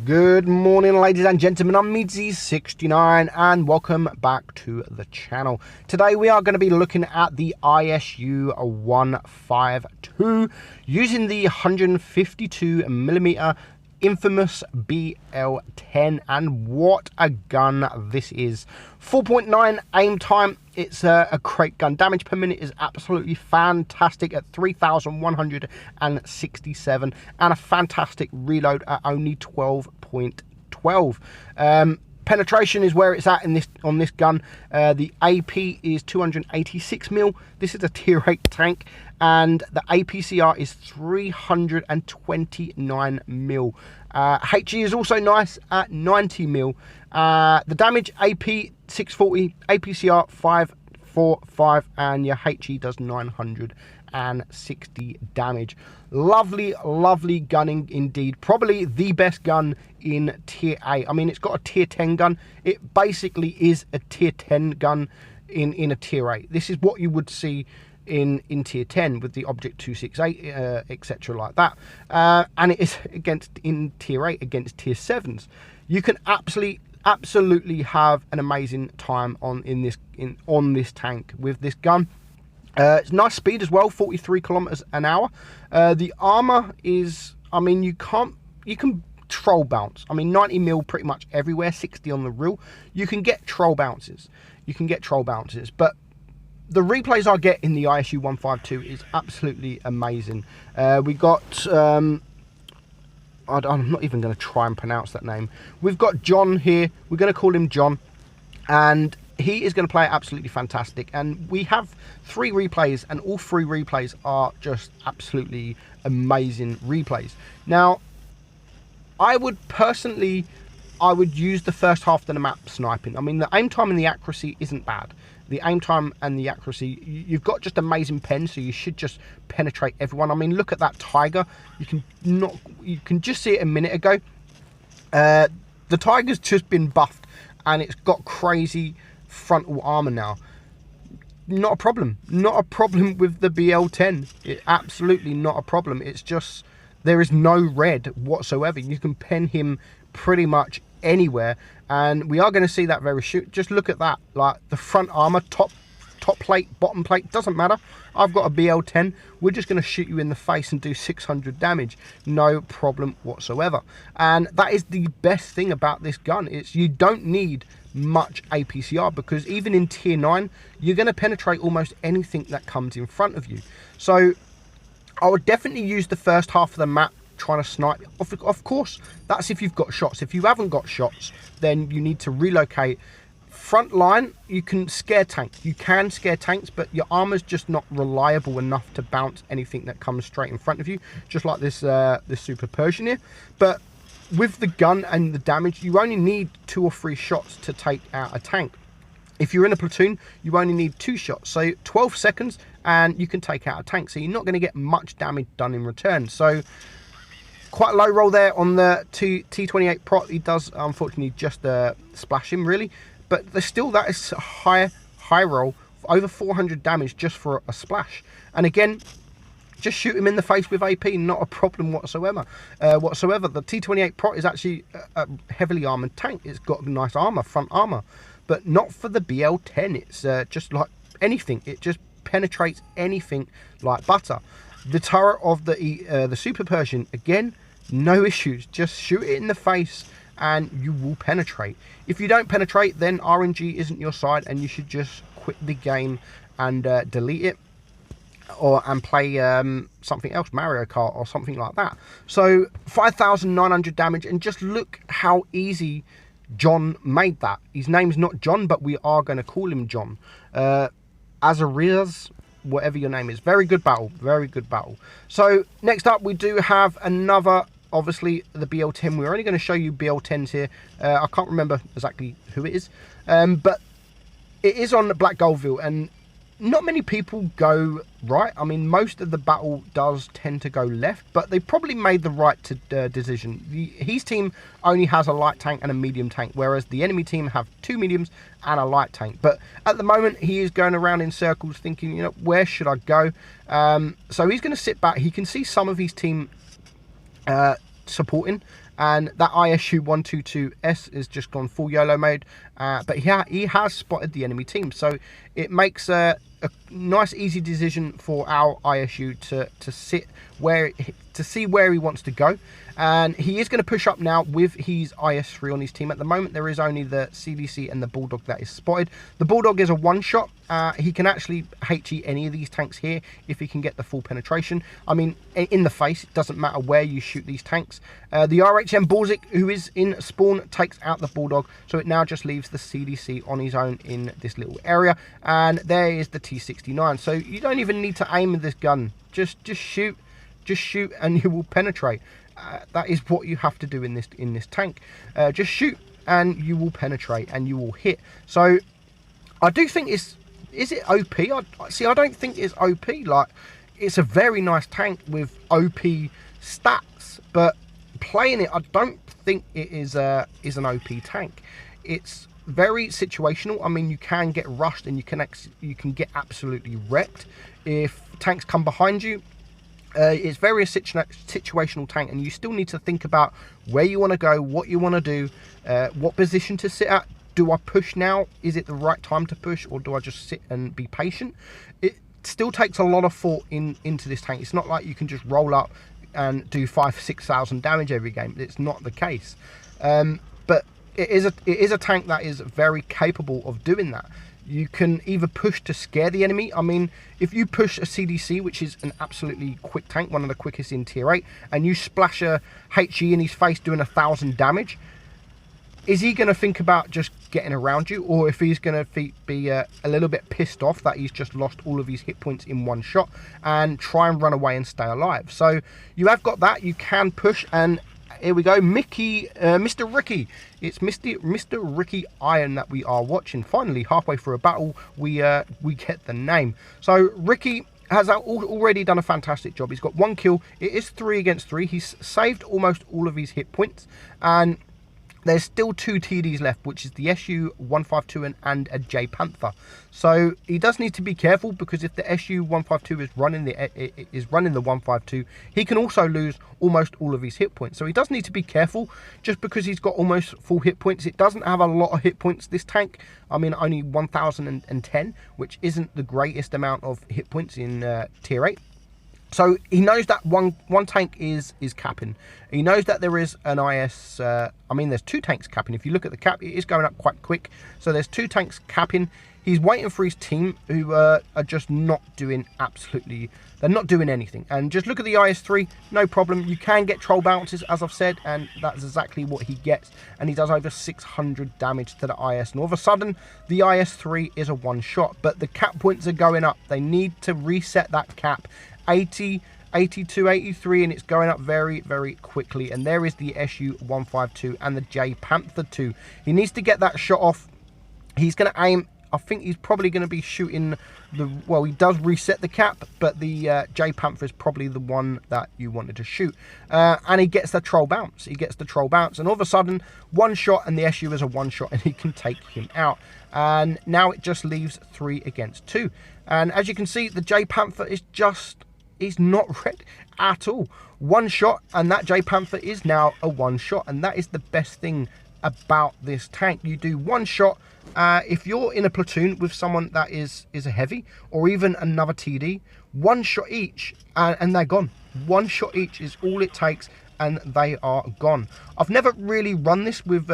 Good morning, ladies and gentlemen. I'm Meadsyreplays and welcome back to the channel. Today we are going to be looking at the ISU-152 using the 152mm infamous BL10, and what a gun this is. 4.9 aim time. It's a great gun. Damage per minute is absolutely fantastic at 3,167, and a fantastic reload at only 12.12. Penetration is where it's at in on this gun. The AP is 286mm. This is a tier 8 tank, and the APCR is 329mm. HE is also nice at 90mm. The damage AP 640, APCR 545, and your HE does 960 damage. Lovely gunning indeed. Probably the best gun in tier 8. I mean, it's got a tier 10 gun. It basically is a tier 10 gun in a tier 8. This is what you would see in tier 10 with the Object 268, etc. like that. And it is in tier 8 against tier 7s. You can absolutely have an amazing time on this tank with this gun. It's nice speed as well, 43 kilometers an hour. The armor is, I mean, you can troll bounce. I mean, 90mm pretty much everywhere, 60 on the reel. You can get troll bounces. But the replays I get in the ISU-152 is absolutely amazing. We got, I'm not even going to try and pronounce that name. We've got John here. We're going to call him John, and he is going to play absolutely fantastic. And we have 3 replays, and all 3 replays are just absolutely amazing replays. Now, I would use the first half of the map sniping. I mean, the aim time and the accuracy isn't bad. The aim time and the accuracy, you've got just amazing pen, so you should just penetrate everyone. I mean, look at that Tiger. You can just see it a minute ago. The Tiger's just been buffed, and it's got crazy frontal armor now. Not a problem with the BL10. Absolutely not a problem. It's just there is no red whatsoever. You can pen him pretty much anywhere, and we are going to see that very soon. Just look at that, like the front armor, top plate, bottom plate, doesn't matter. I've got a BL10. We're just going to shoot you in the face and do 600 damage, no problem whatsoever. And that is the best thing about this gun. It's you don't need much APCR, because even in tier 9 you're going to penetrate almost anything that comes in front of you. So I would definitely use the first half of the map trying to snipe. Of course, that's if you've got shots. If you haven't got shots, then you need to relocate. Front line, you can scare tanks. You can scare tanks, but your armor's just not reliable enough to bounce anything that comes straight in front of you, just like this this Super Persian here. But with the gun and the damage, you only need 2 or 3 shots to take out a tank. If you're in a platoon, you only need 2 shots, so 12 seconds and you can take out a tank. So you're not going to get much damage done in return. So quite low roll there on the T28 Prot. He does unfortunately just splash him really, but there's still, that is a high roll, over 400 damage just for a splash. And again, just shoot him in the face with AP, not a problem whatsoever. The T28 Prot is actually a heavily armored tank. It's got nice armor, front armor, but not for the BL10. It's just like anything. It just penetrates anything like butter. The turret of the Super Persian, again, no issues. Just shoot it in the face and you will penetrate. If you don't penetrate, then RNG isn't your side, and you should just quit the game and delete it, and play something else, Mario Kart or something like that. So 5,900 damage, and just look how easy John made that. His name's not John, but we are going to call him John. Azarias, whatever your name is. Very good battle. So next up we do have another, obviously the BL10. We're only going to show you BL10s here. I can't remember exactly who it is, but it is on the Black Goldville, and not many people go right. I mean, most of the battle does tend to go left, but they probably made the right decision. His team only has a light tank and a medium tank, whereas the enemy team have 2 mediums and a light tank. But at the moment, he is going around in circles thinking, you know, where should I go? So he's going to sit back. He can see some of his team supporting, and that ISU-152S has just gone full YOLO mode, but he has spotted the enemy team, so it makes a nice easy decision for our ISU to sit where, to see where he wants to go. And he is going to push up now with his IS-3 on his team. At the moment there is only the CDC and the Bulldog that is spotted. The Bulldog is a one-shot. He can actually HE any of these tanks here if he can get the full penetration. I mean, in the face, it doesn't matter where you shoot these tanks. The RHM Baltic, who is in spawn, takes out the Bulldog, so it now just leaves the CDC on his own in this little area. And there is the T69. So you don't even need to aim with this gun. Just shoot, and you will penetrate. That is what you have to do in this tank. Just shoot and you will penetrate and you will hit. So I do think is it OP? I don't think it's OP. Like, it's a very nice tank with OP stats, but playing it, I don't think it is an OP tank. It's very situational. I mean, you can get rushed and you can get absolutely wrecked if tanks come behind you. It's very a situational tank, and you still need to think about where you want to go, what you want to do, what position to sit at. Do I push now? Is it the right time to push, or do I just sit and be patient? It still takes a lot of thought into this tank. It's not like you can just roll up and do 5,000-6,000 damage every game. It's not the case. But it is a tank that is very capable of doing that. You can either push to scare the enemy. I mean, if you push a CDC, which is an absolutely quick tank, one of the quickest in tier 8, and you splash a HE in his face doing 1,000 damage, is he going to think about just getting around you? Or if he's going to be a little bit pissed off that he's just lost all of his hit points in one shot and try and run away and stay alive? So you have got that. You can push, and here we go, Mr. Ricky. It's Mr. Ricky Iron that we are watching. Finally, halfway through a battle, we get the name. So Ricky has already done a fantastic job. He's got 1 kill. It is 3 against 3. He's saved almost all of his hit points, and there's still 2 TDs left, which is the ISU-152 and a J Panther. So he does need to be careful, because if the ISU-152 is running the 152, he can also lose almost all of his hit points. So he does need to be careful. Just because he's got almost full hit points, it doesn't have a lot of hit points, this tank. I mean, only 1,010, which isn't the greatest amount of hit points in tier 8. So he knows that one tank is capping. He knows that there is an IS, I mean, there's 2 tanks capping. If you look at the cap, it is going up quite quick. So there's 2 tanks capping. He's waiting for his team, who are just not doing they're not doing anything. And just look at the IS-3, no problem. You can get troll bounces, as I've said, and that's exactly what he gets. And he does over 600 damage to the IS. And all of a sudden, the IS-3 is a one-shot. But the cap points are going up. They need to reset that cap. 80, 82, 83, and it's going up very, very quickly. And there is the ISU-152 and the J Panther 2. He needs to get that shot off. He's going to aim. I think he's probably going to be shooting well, he does reset the cap, but the J Panther is probably the one that you wanted to shoot. And he gets the troll bounce. And all of a sudden, one shot, and the SU is a one shot, and he can take him out. And now it just leaves 3 against 2. And as you can see, the J Panther is he's not red at all. One shot, and that J Panther is now a one shot, and that is the best thing about this tank. You do one shot. If you're in a platoon with someone that is a heavy, or even another TD, one shot each, and they're gone. One shot each is all it takes, and they are gone. I've never really run this with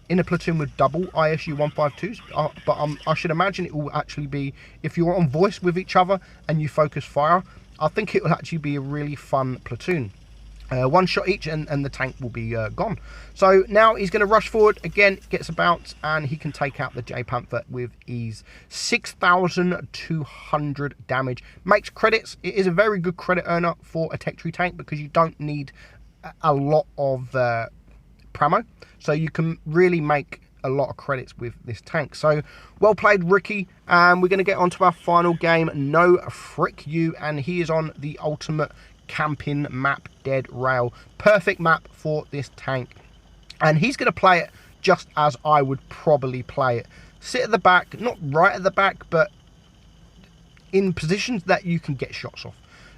in a platoon with double ISU-152s, but I should imagine it will actually be, if you're on voice with each other and you focus fire, I think it will actually be a really fun platoon. One shot each, and the tank will be gone. So now he's going to rush forward again, gets a bounce, and he can take out the J Panther with ease. 6,200 damage. Makes credits. It is a very good credit earner for a tech tree tank, because you don't need a lot of pramo, so you can really make a lot of credits with this tank. So well played, Ricky. And we're going to get on to our final game, No Frick You, and he is on the ultimate camping map, Dead Rail. Perfect map for this tank, and he's going to play it just as I would probably play it. Sit at the back, not right at the back, but in positions that you can get shots off.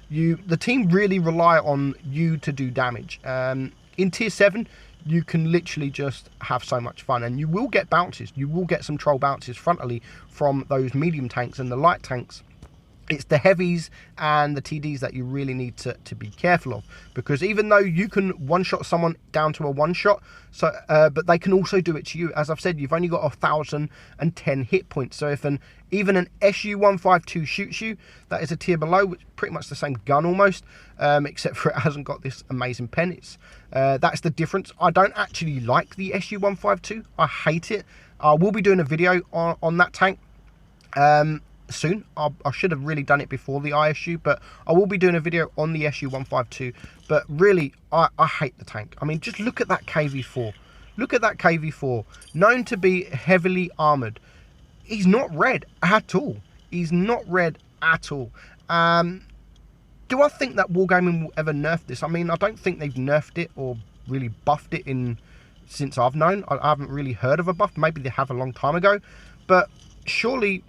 The team really rely on you to do damage. In tier 7, you can literally just have so much fun. And you will get bounces. You will get some troll bounces frontally from those medium tanks and the light tanks. It's the heavies and the TDs that you really need to be careful of, because even though you can one-shot someone down to a one-shot, so but they can also do it to you. As I've said, you've only got 1,010 hit points. So if even an ISU-152 shoots you, that is a tier below, which is pretty much the same gun almost, except for it hasn't got this amazing pen. That's the difference. I don't actually like the ISU-152. I hate it. I will be doing a video on that tank soon. I should have really done it before the ISU, but I will be doing a video on the ISU-152. But really, I hate the tank. I mean, just look at that KV-4. Look at that KV-4, known to be heavily armored. He's not red at all. He's not red at all. Do I think that Wargaming will ever nerf this? I mean, I don't think they've nerfed it or really buffed it since I've known. I haven't really heard of a buff. Maybe they have a long time ago, but surely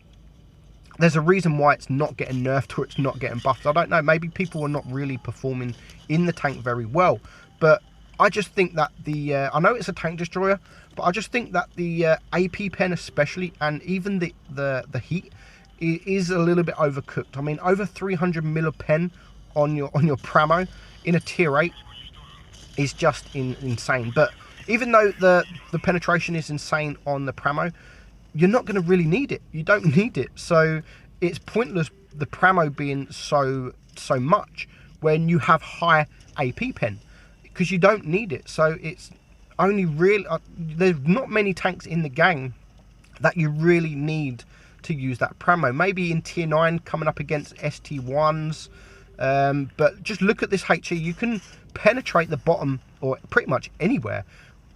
there's a reason why it's not getting nerfed or it's not getting buffed. I don't know. Maybe people are not really performing in the tank very well. But I just think that I know it's a tank destroyer, but I just think that the AP pen especially, and even the heat, is a little bit overcooked. I mean, over 300 mil of pen on your Pramo in a tier 8 is just insane. But even though the penetration is insane on the Pramo, you're not going to really need it. You don't need it. So it's pointless the Pramo being so much when you have high AP pen, because you don't need it. So it's only really there's not many tanks in the game that you really need to use that Pramo. Maybe in tier 9 coming up against ST1s, but just look at this HE. You can penetrate the bottom or pretty much anywhere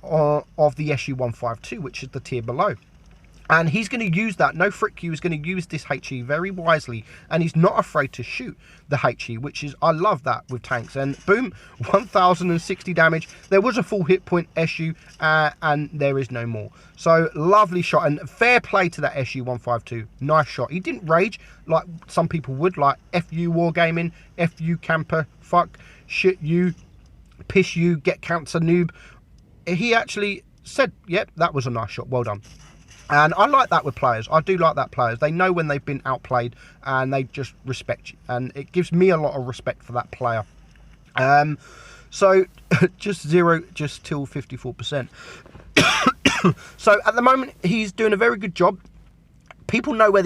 of the ISU-152, which is the tier below. And he's going to use that. No Frick you is going to use this HE very wisely. And he's not afraid to shoot the HE, which is, I love that with tanks. And boom, 1,060 damage. There was a full hit point SU, and there is no more. So lovely shot. And fair play to that ISU-152. Nice shot. He didn't rage like some people would, like FU Wargaming, FU Camper, fuck, shit you, piss you, get cancer noob. He actually said, yep, that was a nice shot. Well done. And I like that with players. I do like that players. They know when they've been outplayed and they just respect you. And it gives me a lot of respect for that player. So just till 54%. So at the moment, he's doing a very good job. People know where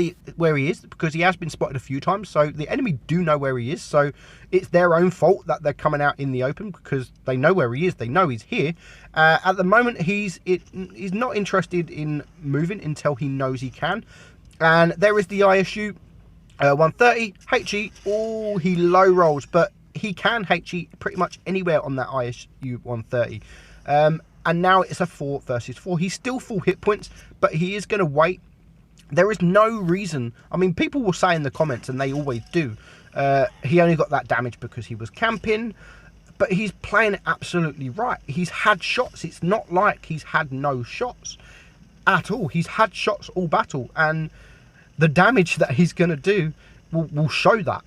he is because he has been spotted a few times. So the enemy do know where he is. So it's their own fault that they're coming out in the open because they know where he is. They know he's here. At the moment, he's not interested in moving until he knows he can. And there is the ISU 130 HE. Oh, he low rolls, but he can HE pretty much anywhere on that ISU 130. And now it's a 4 versus 4. He's still full hit points, but he is going to wait. There is no reason. I mean, people will say in the comments, and they always do, he only got that damage because he was camping, but he's playing it absolutely right. He's had shots. It's not like he's had no shots at all. He's had shots all battle, and the damage that he's going to do will show that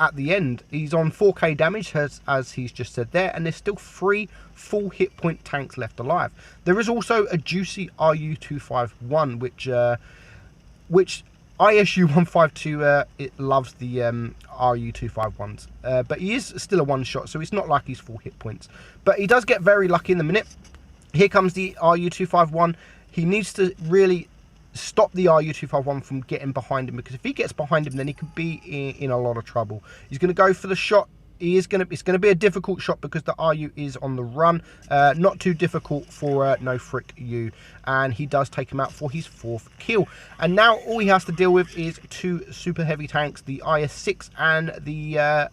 at the end. He's on 4k damage, as he's just said there, and there's still 3 full hit point tanks left alive. There is also a juicy RU-251, which ISU-152, it loves the RU-251s, but he is still a one-shot, so it's not like he's full hit points. But he does get very lucky in the minute. Here comes the RU-251. He needs to really stop the RU-251 from getting behind him, because if he gets behind him, then he could be in a lot of trouble. He's going to go for the shot. It's going to be a difficult shot because the RU is on the run. Not too difficult for No Frick You. And he does take him out for his 4th kill. And now all he has to deal with is 2 super heavy tanks, the IS-6 and the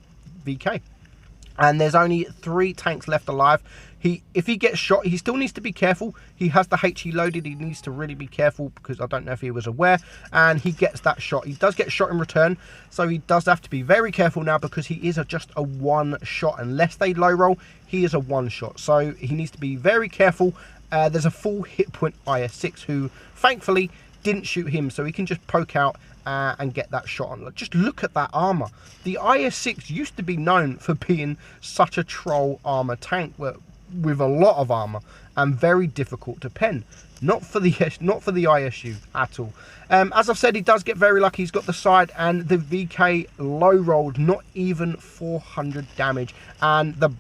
VK. And there's only 3 tanks left alive. If he gets shot, he still needs to be careful. He has the HE loaded. He needs to really be careful because I don't know if he was aware. And he gets that shot. He does get shot in return. So he does have to be very careful now because he is just a one-shot. Unless they low roll, he is a one-shot. So he needs to be very careful. There's a full hit point IS-6 who, thankfully, didn't shoot him. So he can just poke out and get that shot on. Just look at that armor. The IS-6 used to be known for being such a troll armor tank, with a lot of armor and very difficult to pen. Not for the ISU at all. As I've said, he does get very lucky. He's got the side, and the VK low rolled, not even 400 damage, and the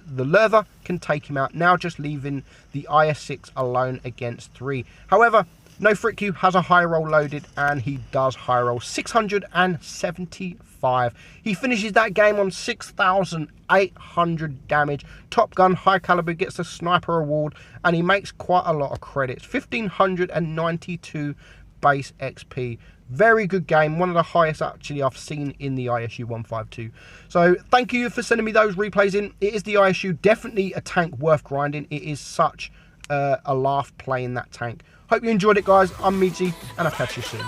leather can take him out, now just leaving the IS-6 alone against 3. However, no Frick You has a high roll loaded, and he does high roll 675. He finishes that game on 6,800 damage. Top Gun High Caliber gets the Sniper Award, and he makes quite a lot of credits. 1,592 base XP. Very good game, one of the highest actually I've seen in the ISU-152. So thank you for sending me those replays in. It is the ISU, definitely a tank worth grinding. It is such a laugh playing that tank. Hope you enjoyed it, guys. I'm Meadsy, and I'll catch you soon.